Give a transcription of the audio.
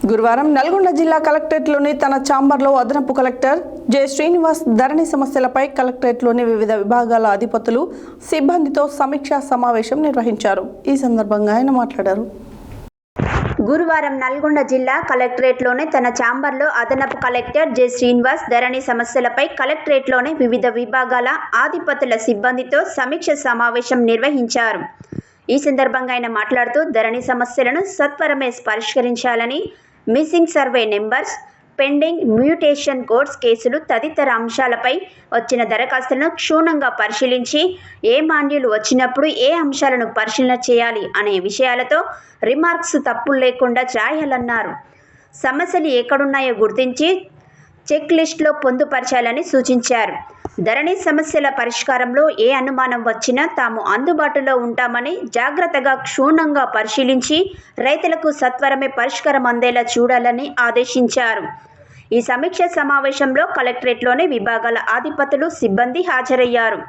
గురువారం నల్గొండ జిల్లా కలెక్టరేట్లోని తన ఛాంబర్లో అదనపు కలెక్టర్ జె శ్రీనివాస్ ధరణి సమస్యలపై కలెక్టరేట్లోని వివిధ విభాగాల అధిపతులు సిబ్బందితో సమీక్షా సమావేశం నిర్వహించారు. ఈ సందర్భంగా ఆయన మాట్లాడారు. గురువారం నల్గొండ జిల్లా కలెక్టరేట్లోని తన ఛాంబర్లో అదనపు కలెక్టర్ జె శ్రీనివాస్ ధరణి సమస్యలపై కలెక్టరేట్లోని వివిధ విభాగాల అధిపతుల సిబ్బందితో సమీక్ష సమావేశం నిర్వహించారు. ఈ సందర్భంగా ఆయన మాట్లాడుతూ ధరణి సమస్యలను సత్వరమే పరిష్కరించాలని, missing survey numbers, pending mutation codes కేసులు తదితర అంశాలపై వచ్చిన దరఖాస్తులను క్షుణ్ణంగా పరిశీలించి ఏ మాన్యులు వచ్చినప్పుడు ఏ అంశాలను పరిశీలన చేయాలి అనే విషయాలతో రిమార్క్స్ తప్పులు లేకుండా రాయాలన్నారు. సమస్యలు ఎక్కడున్నాయో గుర్తించి చెక్ లిస్టులో పొందుపరచాలని సూచించారు. ధరణి సమస్యల పరిష్కారంలో ఏ అనుమానం వచ్చినా తాము అందుబాటులో ఉంటామని జాగ్రత్తగా క్షుణ్ణంగా పరిశీలించి రైతులకు సత్వరమే పరిష్కారం అందేలా చూడాలని ఆదేశించారు. ఈ సమీక్ష సమావేశంలో కలెక్టరేట్లోని విభాగాల అధిపతులు, సిబ్బంది హాజరయ్యారు.